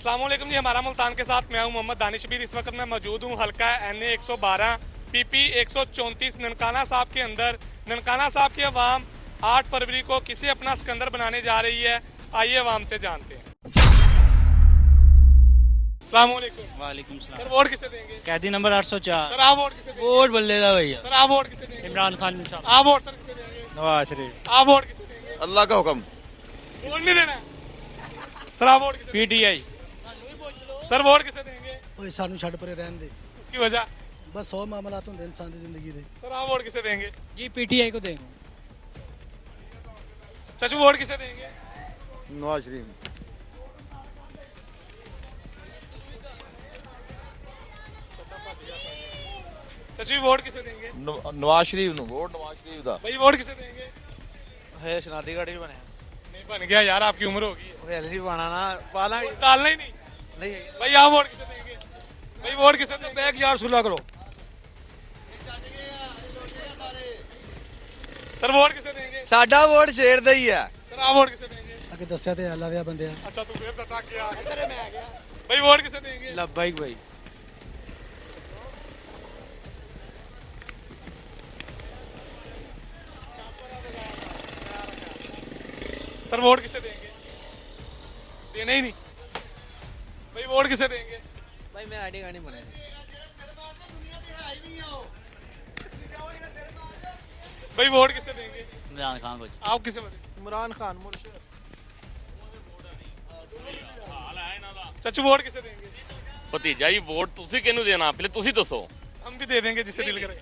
अस्सलाम वालेकुम जी, हमारा मुल्तान के साथ मैं हूं मोहम्मद दानिशबीर। इस वक्त मैं मौजूद हूं हल्का NA 112 PP 134 ननकाना साहब के अंदर। ननकाना साहब की अवाम 8 फरवरी को किसे अपना सिकंदर बनाने जा रही है, आइए अवाम से जानते हैं। अस्सलाम वालेकुम। वालेकुम सलाम। सर वोट किसे देंगे? कैदी नंबर 804। सर आप वोट किसे देंगे? वोट बल्लेदा भैया। सर आप वोट किसे देंगे? इमरान खान इंशाल्लाह। आप वोट सर किसे देंगे? नवाज शरीफ। आप वोट किसे देंगे? अल्लाह का हुक्म। वोट नहीं देना सर, आप वोट किसे PTI। देंगे? सर वोट किसे देंगे? ਓਏ ਸਾਨੂੰ ਛੱਡ ਪਰੇ ਰਹਿਣ ਦੇ उसकी वजह? ਬਸ 100 ਮਾਮਲਾਤ ਹੁੰਦੇ ਇਨਸਾਨ ਦੀ ਜ਼ਿੰਦਗੀ ਦੇ। सर आप वोट किसे देंगे? जी पीटीआई को देंगे। चचू वोट किसे देंगे? नवाज शरीफ। चचू वोट किसे देंगे? नवाज शरीफ ਨੂੰ ਵੋਟ ਨਵਾਜ ਸ਼ਰੀਫ ਦਾ। भाई वोट किसे देंगे? है शनादीगढ़ भी बने। नहीं बन गया यार, आपकी उम्र होगी है। ओए अलसी बनाना पाला वोट डालना ही नहीं। नहीं। भाई आप वोट किसे देंगे? भाई वोट किसे देंगे? बैग यार सुलह करो। सर वोट किसे देंगे? ਸਾਡਾ ਵੋਟ ਸ਼ੇਰ ਦਾ ਹੀ ਹੈ। सर आप वोट किसे देंगे? ਅੱਗੇ ਦੱਸਿਆ ਤੇ ਅੱਲਾ ਦੇ ਬੰਦੇ ਆ। अच्छा तू फिर सचा के आ तेरे में आ गया। भाई वोट किसे देंगे? लब्बाइक भाई। सर वोट किसे देंगे? देना ही नहीं। भाई वोट किसे देंगे? भाई मैं आईडी गाड़ी बने। भाई वोट किसे देंगे? इमरान खान को। आप किसे देंगे? इमरान खान मुर्शिद। चचू वोट किसे देंगे? ਭਤੀਜਾ ਜੀ ਵੋਟ ਤੁਸੀਂ ਕਿਹਨੂੰ ਦੇਣਾ ਪਹਿਲੇ ਤੁਸੀਂ ਦੱਸੋ। हम भी दे देंगे जिसे दिल करे,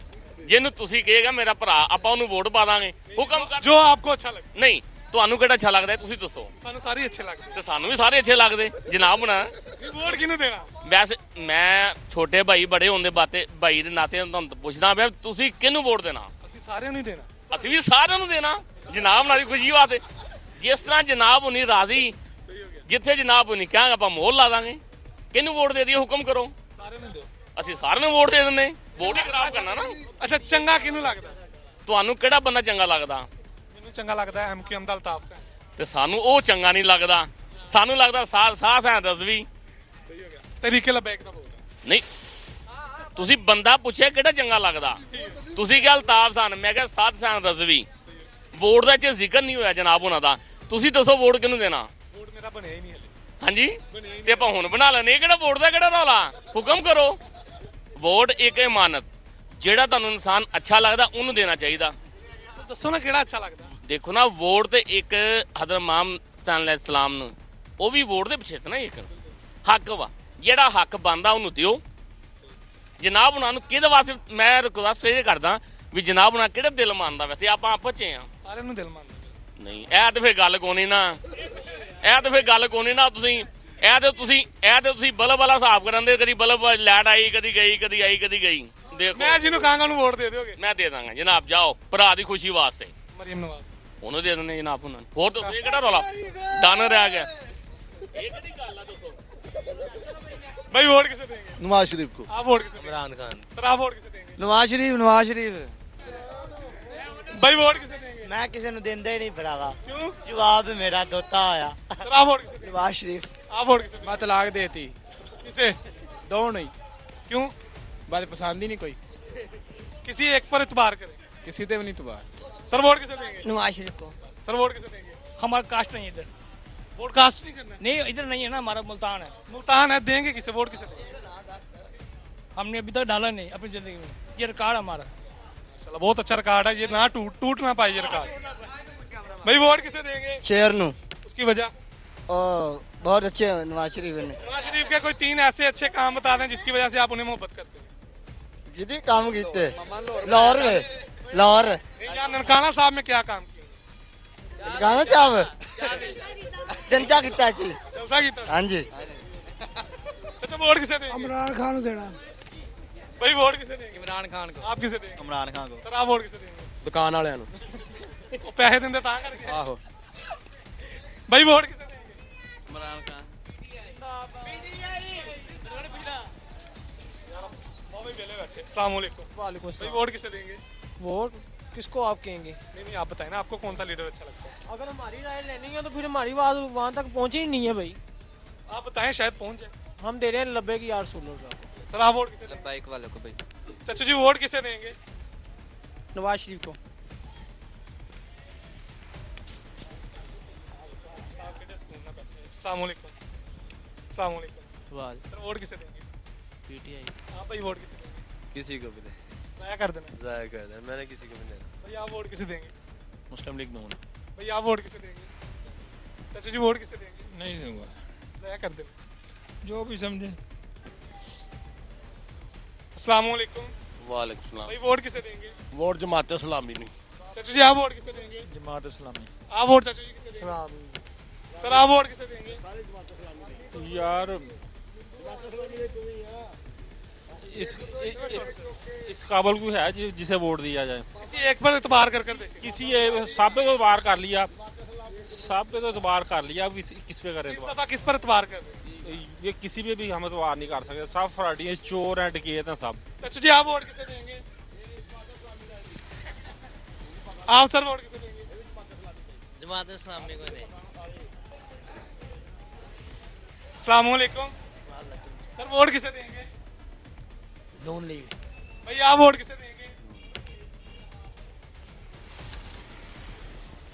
ਜਿਹਨੂੰ ਤੁਸੀਂ ਕਹੇਗਾ ਮੇਰਾ ਭਰਾ ਆਪਾਂ ਉਹਨੂੰ ਵੋਟ ਪਾ ਦਾਂਗੇ। ਹੁਕਮ ਕਰ। जो आपको अच्छा लगे। ਨਹੀਂ ਤੁਹਾਨੂੰ ਕਿਹੜਾ ਅੱਛਾ ਲੱਗਦਾ ਹੈ ਤੁਸੀਂ ਦੱਸੋ। सानू सारे अच्छे लगते ਤੇ ਸਾਨੂੰ ਵੀ ਸਾਰੇ ਅੱਛੇ ਲੱਗਦੇ ਜਨਾਬ ਬਣਾ। हैं। वोट किन्नू देना? ਵੈਸੇ ਮੈਂ ਛੋਟੇ ਭਾਈ ਬੜੇ ਹੁੰਦੇ ਬਾਤੇ ਭਾਈ ਦੇ ਨਾਤੇ ਤੁਹਾਨੂੰ ਪੁੱਛਦਾ ਪਿਆ ਤੁਸੀਂ ਕਿਹਨੂੰ ਵੋਟ ਦੇਣਾ। ਅਸੀਂ ਸਾਰਿਆਂ ਨੂੰ ਹੀ ਦੇਣਾ। ਅਸੀਂ ਵੀ ਸਾਰਿਆਂ ਨੂੰ ਦੇਣਾ ਜਨਾਬ ਨਾਲ ਖੁਸ਼ੀ ਵਾਸਤੇ। ਜਿਸ ਤਰ੍ਹਾਂ ਜਨਾਬ ਹੁਣੀ ਰਾਜ਼ੀ ਜਿੱਥੇ ਜਨਾਬ ਹੁਣੀ ਕਹਾਂਗੇ ਆਪਾਂ ਮੋਹਰ ਲਾ ਦਾਂਗੇ। ਕਿਹਨੂੰ ਵੋਟ ਦੇ ਦਈਏ ਹੁਕਮ ਕਰੋ। ਸਾਰਿਆਂ ਨੂੰ ਦਿਓ। ਅਸੀਂ ਸਾਰਿਆਂ ਨੂੰ ਵੋਟ ਦੇ ਦਿੰਦੇ ਵੋਟ ਹੀ ਖਰਾਬ ਕਰਨਾ ਨਾ। ਅੱਛਾ ਚੰਗਾ ਕਿਹਨੂੰ ਲੱਗਦਾ? ਤੁਹਾਨੂੰ ਕਿਹੜਾ ਬੰਦਾ ਚੰਗਾ ਲੱਗਦਾ ਮੈਨੂੰ ਚੰਗਾ ਲੱਗਦਾ ਹੈ MQM ਦਾ ਅਲਤਾਫ ਸਿੰਘ। ਤੇ ਸਾਨੂੰ ਉਹ ਚੰਗਾ ਨਹੀਂ ਲੱਗਦਾ। ਸਾਨੂੰ ਲੱਗਦਾ ਸਾਥ ਹੈ ਦਸਵੀ। ਸਹੀ ਹੋ ਗਿਆ। ਤਰੀਕੇ ਲਬੈਕ ਦਾ ਬੋਲ। ਨਹੀਂ ਤੁਸੀਂ ਬੰਦਾ ਪੁੱਛਿਆ ਕਿਹੜਾ ਚੰਗਾ ਲੱਗਦਾ ਤੁਸੀਂ ਕਿਹਾ ਅਲਤਾਫ ਸਨ ਮੈਂ ਕਿਹਾ ਸਾਧ ਸਨ ਰਜ਼ਵੀ। ਵੋਟ ਦਾ ਚ ਜ਼ਿਕਰ ਨਹੀਂ ਹੋਇਆ ਜਨਾਬ ਉਹਨਾਂ ਦਾ। ਤੁਸੀਂ ਦੱਸੋ ਵੋਟ ਕਿਹਨੂੰ ਦੇਣਾ। ਵੋਟ ਮੇਰਾ ਬਣਿਆ ਹੀ ਨਹੀਂ ਹਲੇ। ਹਾਂਜੀ ਤੇ ਆਪਾਂ ਹੁਣ ਬਣਾ ਲੈਣੇ ਕਿਹੜਾ ਵੋਟ ਦਾ ਕਿਹੜਾ ਰੌਲਾ। ਹੁਕਮ ਕਰੋ। ਵੋਟ ਇੱਕ ਇਮਾਨਤ ਜਿਹੜਾ ਤੁਹਾਨੂੰ ਇਨਸਾਨ ਅੱਛਾ ਲੱਗਦਾ ਉਹਨੂੰ ਦੇਣਾ ਚਾਹੀਦਾ। ਦੱਸੋ ਨਾ ਕਿਹੜਾ ਅੱਛਾ ਲੱਗਦਾ। ਦੇਖੋ ਨਾ ਵੋਟ ਤੇ ਇੱਕ ਹਜ਼ਰਤ ਮੁਹੰਮਦ ਸੱਲੱਲਾਹੁ ਅਲੈਹਿ ਵਸੱਲਮ ਨੂੰ ਉਹ ਵੀ ਵੋਟ ਦੇ ਪਿੱਛੇ ਤੇ ਨਾ ਇੱਕ ਹੱਕ ਵਾ ਜਿਹੜਾ ਹੱਕ ਬਣਦਾ ਉਹਨੂੰ ਦਿਓ। ਜਨਾਬ ਉਹਨਾਂ ਨੂੰ ਕਿਹਦੇ ਵਾਸਤੇ ਮੈਂ ਰਿਕੁਐਸਟ ਇਹ ਕਰਦਾ ਵੀ ਜਨਾਬ ਉਹਨਾਂ ਕਿਹੜਾ ਦਿਲ ਮੰਨਦਾ ਵੈਸੇ ਆਪਾਂ ਆਪਸ ਚ ਆ। ਸਾਰਿਆਂ ਨੂੰ ਦਿਲ ਮੰਨਦਾ। ਨਹੀਂ ਇਹ ਤੇ ਫੇਰ ਗੱਲ ਕੋਨੀ ਨਾ ਇਹ ਤੇ ਫੇਰ ਗੱਲ ਕੋਨੀ ਨਾ ਤੁਸੀਂ ਇਹ ਤੇ ਤੁਸੀਂ ਬਲਬ ਵਾਲਾ ਹਿਸਾਬ ਕਰਨ ਦੇ ਕਦੀ ਬਲਬ ਲਾਈਟ ਆਈ ਕਦੀ ਗਈ ਕਦੀ ਆਈ ਕਦੀ ਗਈ। ਦੇਖੋ ਮੈਂ ਜਿਹਨੂੰ ਕਹਾਂਗਾ ਉਹਨੂੰ ਵੋਟ ਦੇ ਦਿਓਗੇ? ਮੈਂ ਦੇ ਦਾਂਗਾ ਜਨਾਬ ਜਾਓ ਭਰਾ ਦੀ ਖੁਸ਼ੀ ਵਾਸਤੇ ਮਰੀਮ ਨਵਾਜ਼ ਉਹਨੂੰ ਦੇ ਦਿੰਦੇ ਜਨਾਬ ਉਹਨਾਂ ਨੂੰ। ਹੋਰ ਦੱਸੋ ਇਹ ਕਿਹੜਾ ਰੌਲਾ ਡਨ ਰਹਿ ਗਿਆ। ਇਹ ਕਿਹੜੀ ਗੱਲ ਆ ਦੱਸੋ। भाई वोट किसे देंगे? नवाज शरीफ को। आप वोट किसे देंगे? इमरान खान। सर आप वोट किसे देंगे? ਨਵਾਜ਼ ਸ਼ਰੀਫ। भाई वोट किसे देंगे? मैं किसी ਨੂੰ ਦਿੰਦਾ ਹੀ ਨਹੀਂ ਭਰਾਵਾ। क्यों? ਜਵਾਬ ਮੇਰਾ ਦੋਤਾ ਆਇਆ। सर आप वोट किसे देंगे? ਨਵਾਜ਼ ਸ਼ਰੀਫ। आप वोट किसे देंगे? मैं तलाक देती किसे? दो नहीं क्यों? बात पसंद ही नहीं कोई किसी एक पर इतबार करें। किसी से भी नहीं तबार। सर वोट किसे देंगे? ਨਵਾਜ਼ ਸ਼ਰੀਫ को। सर वोट किसे देंगे? हमारा कास्ट नहीं इधर। वोट कास्ट नहीं करना है। नहीं इधर नहीं है ना हमारा मुल्तान है। मुल्तान है, देंगे किसे? वोट किसे देंगे? हमने अभी तक डाला नहीं अपनी जिंदगी में। ये रिकॉर्ड हमारा। चलो बहुत अच्छा रिकॉर्ड है ये, ना टूट ना पाए ये रिकॉर्ड। भाई वोट किसे देंगे? ਸ਼ੇਰ ਨੂੰ। उसकी वजह? ਬਹੁਤ ਅੱਛੇ ਨਵਾਜ਼ ਸ਼ਰੀਫ ਨੇ। नवाज शरीफ के कोई 3 ऐसे अच्छे काम बता दें जिसकी वजह से आप उन्हें मोहब्बत करते हैं। ਜਿਹਦੇ ਕੰਮ ਕੀਤੇ ਲਾਹੌਰ यहाँ ननकाना साहब में क्या काम किया? ਗਾਣਾ ਚਾਹ ਜਨਤਾ ਕੀਤਾ ਸੀ। जलसा की तरह। ਹਾਂਜੀ। चाचा वोट किसे देंगे? ਇਮਰਾਨ ਖਾਨ ਨੂੰ ਦੇਣਾ। भाई वोट किसे देंगे? इमरान खान को। आप किसे देंगे? इमरान खान को। सर आप वोट किसे देंगे? दुकान वाले वो पैसे देंगे तां करके। आहो भाई वोट किसे देंगे? इमरान खान। अस्सलाम वालेकुम। वालेकुम भाई वोट किसे देंगे? वोट किसको आप कहेंगे। नहीं आप बताएं ना, आपको कौन सा लीडर अच्छा लगता है? अगर हमारी राय लेनी है तो फिर हमारी बात वहाँ तक पहुँची ही नहीं है भाई। आप बताएं शायद पहुंच जाए। हम दे रहे हैं 90 की यार सोलर का। सर आप वोट किसे देंगे? बाइक वालों को भाई। चाचू जी वोट किसे देंगे? नवाज शरीफ को। अस्सलाम वालेकुम। अस्सलाम वालेकुम। वाह। सर वोट किसे देंगे? पीटीआई। आप भाई वोट किसे देंगे? किसी को भी नहीं। जाया कर देना। जाया कर देना, मैंने किसी को भी नहीं। भाई आप वोट किसे देंगे? मुस्लिम लीग नून। भाई आप वोट किसे देंगे? चाचू जी वोट किसे देंगे? नहीं दूंगा, जाया कर देना। जो भी समझे। अस्सलाम वालेकुम। वालेकुम सलाम। भाई वोट किसे देंगे? वोट जमात इस्लामी नहीं। चाचू जी आप वोट किसे देंगे? जमात इस्लामी। आप वोट चाचू जी किसे देंगे? सर आप वोट किसे देंगे? यार इस काबल कोई है जिसे वोट दिया जाए। किसी एक पर इतबार कर देखें। किसी सब पे तो वार कर लिया, सब पे तो इतबार कर लिया, अब किस पे करें इस इतबार? दफा किस पर इतबार कर रहे हैं? ये किसी पे भी हम इतबार नहीं कर सकते, सब फराटियाँ चोर हैं, डकैत हैं सब। चाचू जी आप वोट किसे देंगे? आप सर वोट किसे देंगे? जमात इस्लामी को नहीं। अस्सलाम वालेकुम। सर वोट किसे देंगे? नून लीग। भाई आप वोट किसे देंगे?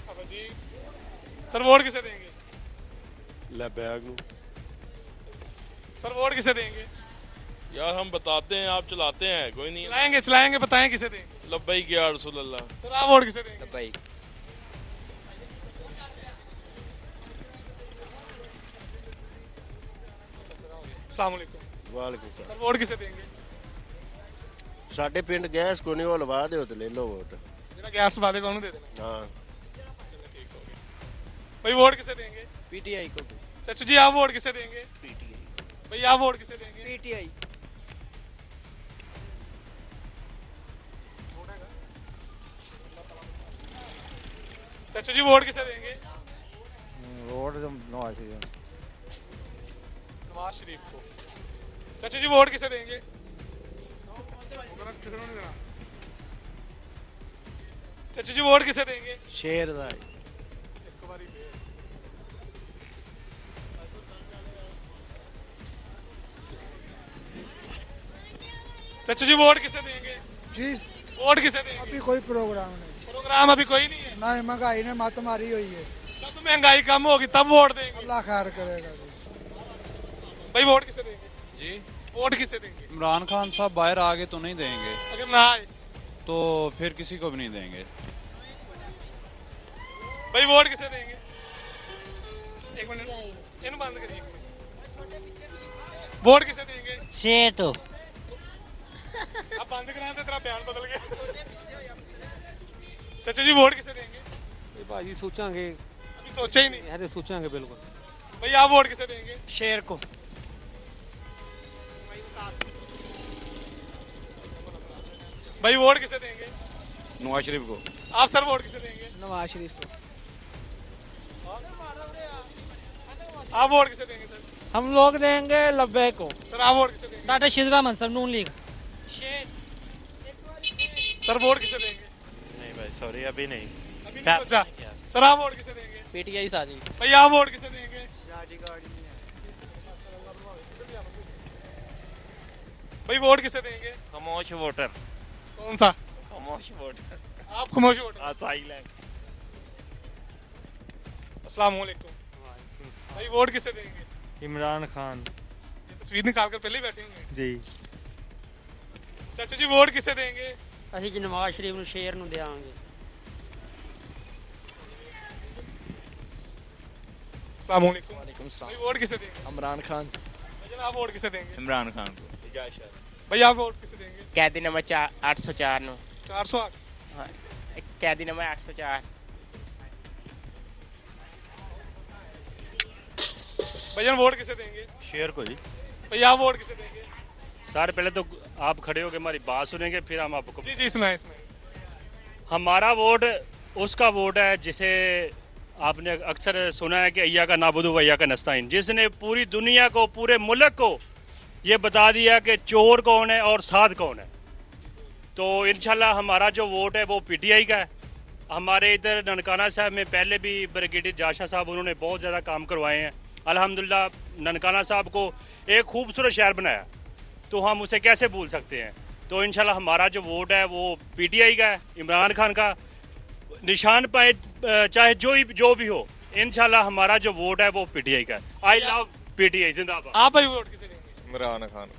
अब जी सर वोट किसे देंगे? सर वोट किसे देंगे? यार हम बताते हैं, आप चलाते हैं, कोई नहीं। चलाएंगे चलाएंगे, बताएं किसे देंगे? लब्बैक या रसूल अल्लाह। सर आप वोट किसे देंगे? बाइक। अस्सलाम वालेकुम। ਵਾਲੇਕੁਮ सर वोट किसे देंगे? ਸਾਡੇ ਪਿੰਡ ਗੈਸ ਕੋ ਨਹੀਂ ਉਹ ਲਵਾ ਦਿਓ ਤੇ ਲੈ ਲਓ ਵੋਟ ਜਿਹੜਾ ਗੈਸ ਵਾਦੇ को ਉਹਨੂੰ ਦੇ देना। ਹਾਂ ठीक हो गया। भाई वोट किसे देंगे? पीटीआई को। चाचू जी आप वोट किसे देंगे? पीटीआई। भाई आप वोट किसे देंगे? पीटीआई। चाचू जी वोट किसे देंगे? ਵੋਟ ਨਵਾਜ਼ ਸ਼ਰੀਫ नवाज शरीफ को। चाचू जी वोट किसे देंगे? चाचू जी वोट किसे देंगे? ਸ਼ੇਰ ਦਾ चाचू जी वोट किसे देंगे? जी वोट किसे देंगे? अभी कोई प्रोग्राम नहीं। प्रोग्राम अभी कोई नहीं है। ना ही महंगाई ने मत मारी हुई है। तब महंगाई कम होगी तब वोट देंगे। अल्लाह खैर करेगा जी। भाई वोट किसे देंगे? जी वोट किसे देंगे? इमरान खान साहब बाहर आगे तो नहीं देंगे, अगर ना आए तो फिर किसी को भी नहीं देंगे। भाई वोट किसे देंगे? एक मिनट इन बंद करिए। एक मिनट। वोट किसे देंगे? शेर तो अब बंद करा दे, तेरा बयान बदल गया। चाचा जी वोट किसे देंगे? भाजी सोचांगे, अभी सोचा ही नहीं। अरे सोचांगे बिल्कुल। भाई आप वोट किसे देंगे? शेर को। भाई वोट किसे देंगे? नवाज शरीफ को आप सर वोट किसे देंगे? नवाज शरीफ को। आप वोट किसे देंगे सर? हम लोग देंगे 90 को। सर आप वोट किसे देंगे? डॉक्टर शिवरामन सर नून लीग। सर वोट किसे देंगे? नहीं भाई सॉरी अभी नहीं अभी नहीं सोचा। सर आप वोट किसे देंगे? पीटीआई साजी। भाई आप वोट किसे देंगे? भाई वोट किसे देंगे? खामोश वोटर। कौन सा? खामोश वोटर। आप खामोश वोट। साइलेंट। अस्सलाम वालेकुम। भाई वोट किसे देंगे? इमरान खान। ये तस्वीर निकाल कर पहले ही बैठे होंगे। जी। चाचा जी वोट किसे देंगे? ਅਸੀਂ ਜੀ ਨਵਾਜ਼ ਸ਼ਰੀਫ ਨੂੰ ਸ਼ੇਰ ਨੂੰ ਦੇਵਾਂਗੇ। अस्सलाम वालेकुम। वालेकुम सलाम। भाई वोट किसे देंगे? इमरान खान। भाईजान आप वोट किसे देंगे? इमरान खान को। भाई आप वोट किसे देंगे? कैदी नंबर 804 ਨੂੰ 408। कैदी नंबर 804। भाईजान वोट किसे देंगे? शेर को जी भाई आप वोट किसे देंगे? सर पहले तो आप खड़े होकर हमारी बात सुनेंगे, फिर हम आपको। जी जी सुनाए सुनाए। हमारा वोट उसका वोट है जिसे आपने अक्सर सुना है कि अय्या का नाबुदु व अय्या का नस्ताइन, जिसने पूरी दुनिया को, पूरे मुल्क को ये बता दिया कि चोर कौन है और साध कौन है। तो इंशाल्लाह हमारा जो वोट है वो पीटीआई का है। हमारे इधर ननकाना साहब में पहले भी ब्रिगेडियर जाशा साहब उन्होंने बहुत ज़्यादा काम करवाए हैं। अल्हम्दुलिल्लाह ननकाना साहब को एक खूबसूरत शहर बनाया, तो हम उसे कैसे भूल सकते हैं। तो इंशाल्लाह हमारा जो वोट है वो पीटीआई का है, इमरान खान का निशान पाए, चाहे जो भी हो, इंशाल्लाह हमारा जो वोट है वो पीटीआई का है। आई लव पीटीआई, जिंदाबाद। आप भाई वोट किसे देंगे? इमरान खान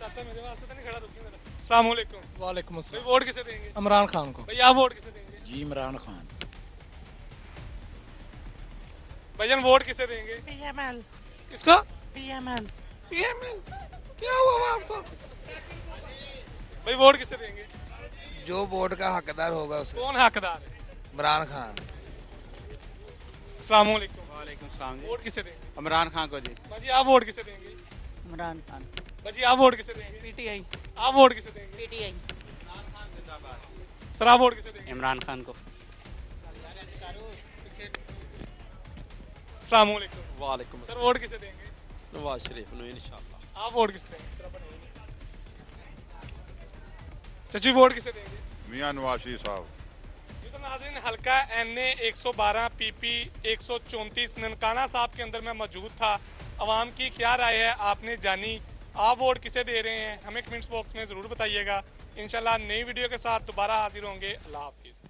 चाचा मेरे वास्ते तो नहीं खड़ा, रुकिए जरा। अस्सलाम वालेकुम। वालेकुम भाई अस्सलाम। वोट किसे देंगे? इमरान खान को। भाई आप वोट किसे देंगे? जी इमरान खान। भैया वोट किसे देंगे? पीएमएल। किसको? पीएमएल। पीएमएल। क्या हुआ आवाज को? भाई वोट किसे देंगे? जो वोट का हकदार होगा उसे। कौन हकदार है? इमरान खान। अस्सलाम वालेकुम। वालेकुम सलाम वोट किसे देंगे? इमरान खान को जी। भाजी आप वोट किसे देंगे? इमरान खान। भाजी आप वोट किसे देंगे? पीटीआई। आप वोट किसे देंगे? पीटीआई। सर आप वोट किसे देंगे? इमरान खान को। अस्सलाम वालेकुम। वालेकुम सर वोट किसे देंगे? नवाज शरीफ नु इंशाल्लाह। आप वोट किसे देंगे? चाची वोट किसे देंगे? मियां नवाज शरीफ साहब। ये तो नाज़रीन हल्का NA 112 PP 134 ननकाना साहब के अंदर मैं मौजूद था। अवाम की क्या राय है आपने जानी? आप वोट किसे दे रहे हैं हमें कमेंट्स बॉक्स में ज़रूर बताइएगा। इंशाल्लाह नई वीडियो के साथ दोबारा हाजिर होंगे। अल्लाह हाफिज़।